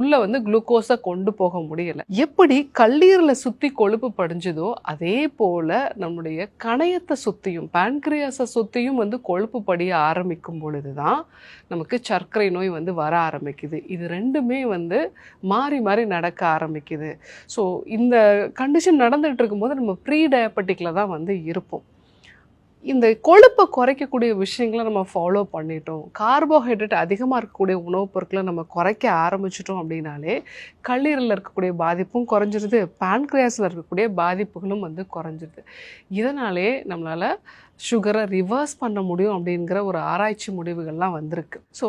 உள்ள வந்து குளுக்கோஸை கொண்டு போக முடியல. எப்படி கல்லீரலை சுத்தி கொழுப்பு படிஞ்சதோ அதே போல நம்முடைய கணையத்தை சுத்தியும் பான்கிரியாஸை சுத்தியும் வந்து கொழுப்பு படிய ஆரம்பிக்கும் பொழுதுதான் நமக்கு சர்க்கரை நோய் வந்து வர ஆரம்பிக்குது. இது ரெண்டுமே வந்து மாறி மாறி நடக்க ஆரம்பிக்குது. ஸோ இந்த கண்டிஷன் நடந்துட்டு இருக்கும்போது நம்ம ப்ரீ டயபெட்டிக்ல தான் வந்து இருப்போம். இந்த கொழுப்பை குறைக்கக்கூடிய விஷயங்களை நம்ம ஃபாலோ பண்ணிட்டோம், கார்போஹைட்ரேட் அதிகமாக இருக்கக்கூடிய உணவுப் பொருட்களை நம்ம குறைக்க ஆரம்பிச்சிட்டோம் அப்படின்னாலே கல்லீரலில் இருக்கக்கூடிய பாதிப்பும் குறைஞ்சிருது, பான்கிரியாஸில் இருக்கக்கூடிய பாதிப்புகளும் வந்து குறைஞ்சிருது. இதனாலே நம்மளால் சுகரை ரிவர்ஸ் பண்ண முடியும் அப்படிங்கிற ஒரு ஆராய்ச்சி முடிவுகள்லாம் வந்திருக்கு. ஸோ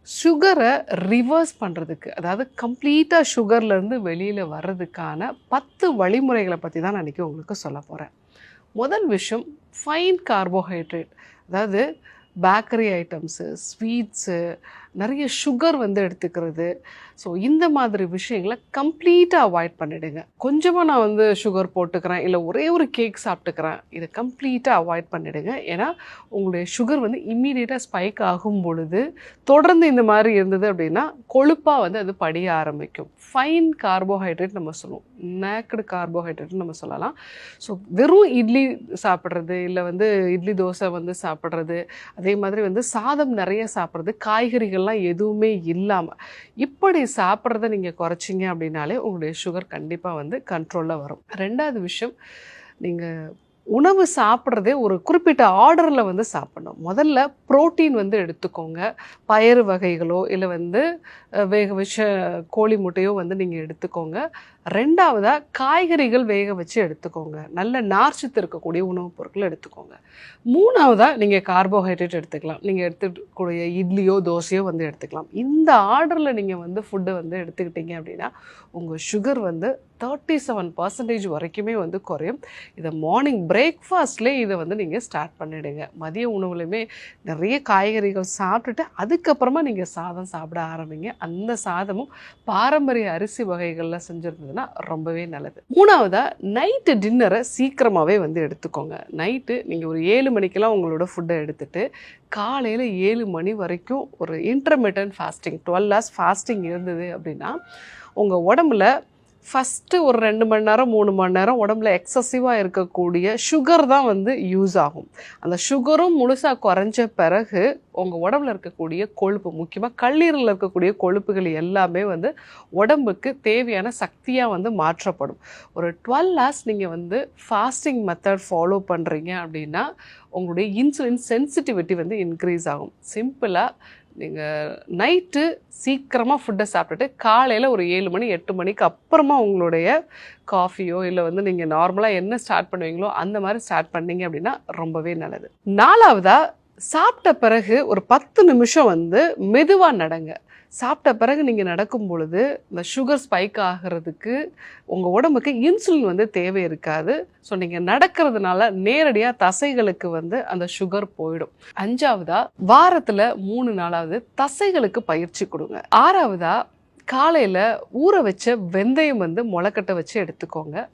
சுகரை ரிவர்ஸ் பண்ணுறதுக்கு, அதாவது கம்ப்ளீட்டாக சுகர்லேருந்து வெளியில் வர்றதுக்கான 10 வழிமுறைகளை பற்றி தான் நான் இன்றைக்கி உங்களுக்கு சொல்ல போகிறேன். முதல் விஷயம் ஃபைன் கார்போஹைட்ரேட், அதாவது பேக்கரி ஐட்டம்ஸு, ஸ்வீட்ஸு, நிறைய சுகர் வந்து எடுத்துக்கிறது. ஸோ இந்த மாதிரி விஷயங்களை கம்ப்ளீட்டாக அவாய்ட் பண்ணிவிடுங்க. கொஞ்சமாக நான் வந்து சுகர் போட்டுக்கிறேன், இல்லை ஒரே ஒரு கேக் சாப்பிட்டுக்கிறேன், இதை கம்ப்ளீட்டாக அவாய்ட் பண்ணிவிடுங்க. ஏன்னா உங்களுடைய சுகர் வந்து இம்மீடியட்டாக ஸ்பைக் ஆகும் பொழுது தொடர்ந்து இந்த மாதிரி இருந்தது அப்படின்னா கொழுப்பாக வந்து அது படிய ஆரம்பிக்கும். ஃபைன் கார்போஹைட்ரேட் நம்ம சொல்லுவோம், நேக்கடு கார்போஹைட்ரேட்னு நம்ம சொல்லலாம். ஸோ வெறும் இட்லி சாப்பிட்றது, இல்லை வந்து இட்லி தோசை வந்து சாப்பிட்றது, அதே மாதிரி வந்து சாதம் நிறைய சாப்பிட்றது, காய்கறிகள்லாம் எதுவுமே இல்லாமல் இப்படி சாப்பிட்றத நீங்கள் குறைச்சிங்க அப்படின்னாலே உங்களுடைய சுகர் கண்டிப்பாக வந்து கண்ட்ரோலில் வரும். ரெண்டாவது விஷயம், நீங்கள் உணவு சாப்பிட்றதே ஒரு குறிப்பிட்ட ஆர்டரில் வந்து சாப்பிடணும். முதல்ல புரோட்டீன் வந்து எடுத்துக்கோங்க, பயறு வகைகளோ இல்லை வந்து வேக வச்ச கோழி முட்டையோ வந்து நீங்கள் எடுத்துக்கோங்க. ரெண்டாவதாக காய்கறிகள் வேக வச்சு எடுத்துக்கோங்க, நல்ல நார்ச்சத்து இருக்கக்கூடிய உணவுப் பொருட்கள் எடுத்துக்கோங்க. மூணாவதாக நீங்கள் கார்போஹைட்ரேட் எடுத்துக்கலாம், நீங்கள் எடுத்துக்கூடிய இட்லியோ தோசையோ வந்து எடுத்துக்கலாம். இந்த ஆர்டரில் நீங்கள் வந்து ஃபுட்டை வந்து எடுத்துக்கிட்டீங்க அப்படின்னா உங்கள் சுகர் வந்து 37% வரைக்குமே வந்து குறையும். இதை மார்னிங் பிரேக்ஃபாஸ்ட்லேயே இதை வந்து நீங்கள் ஸ்டார்ட் பண்ணிவிடுங்க. மதிய உணவுலையுமே நிறைய காய்கறிகள் சாப்பிட்டுட்டு அதுக்கப்புறமா நீங்கள் சாதம் சாப்பிட ஆரம்பிங்க. அந்த சாதமும் பாரம்பரிய அரிசி வகைகளில் செஞ்சுருந்ததுன்னா ரொம்பவே நல்லது. மூணாவதாக நைட்டு டின்னரை சீக்கிரமாகவே வந்து எடுத்துக்கோங்க. நைட்டு நீங்கள் ஒரு 7 மணிக்கெல்லாம் உங்களோட ஃபுட்டை எடுத்துகிட்டு காலையில் 7 மணி வரைக்கும் ஒரு இன்டர்மிட்டன்ட் ஃபாஸ்டிங் 12 hours ஃபாஸ்டிங் இருந்தது அப்படின்னா உங்கள் உடம்புல ஃபஸ்ட்டு ஒரு 2 மணி நேரம் 3 மணி நேரம் உடம்புல எக்ஸசிவாக இருக்கக்கூடிய சுகர் தான் வந்து யூஸ் ஆகும். அந்த சுகரும் முழுசாக குறைஞ்ச பிறகு உங்கள் உடம்புல இருக்கக்கூடிய கொழுப்பு, முக்கியமாக கல்லீரலில் இருக்கக்கூடிய கொழுப்புகள் எல்லாமே வந்து உடம்புக்கு தேவையான சக்தியாக வந்து மாற்றப்படும். ஒரு 12 hours நீங்கள் வந்து ஃபாஸ்டிங் மெத்தட் ஃபாலோ பண்ணுறீங்க அப்படின்னா உங்களுடைய இன்சுலின் சென்சிட்டிவிட்டி வந்து இன்க்ரீஸ் ஆகும். சிம்பிளாக நீங்கள் நைட்டு சீக்கிரமாக ஃபுட்டை சாப்பிட்டுட்டு காலையில் ஒரு 7 மணி 8 மணிக்கு அப்புறமா உங்களுடைய காஃபியோ இல்லை வந்து நீங்கள் நார்மலாக என்ன ஸ்டார்ட் பண்ணுவீங்களோ அந்த மாதிரி ஸ்டார்ட் பண்ணிங்க அப்படின்னா ரொம்பவே நல்லது. நாலாவதாக சாப்பிட்ட பிறகு ஒரு 10 நிமிஷம் வந்து மெதுவாக நடங்க. சாப்பிட்ட பிறகு நீங்கள் நடக்கும் பொழுது இந்த சுகர் ஸ்பைக் ஆகிறதுக்கு உங்கள் உடம்புக்கு இன்சுலின் வந்து தேவை இருக்காது. ஸோ நீங்கள் நடக்கிறதுனால நேரடியாக தசைகளுக்கு வந்து அந்த சுகர் போயிடும். 5ஆவதாக வாரத்தில் 3 நாளாவது தசைகளுக்கு பயிற்சி கொடுங்க. 6ஆவதாக காலையில் ஊற வச்ச வெந்தயம் வந்து முளைக்கட்டை வச்சு எடுத்துக்கோங்க.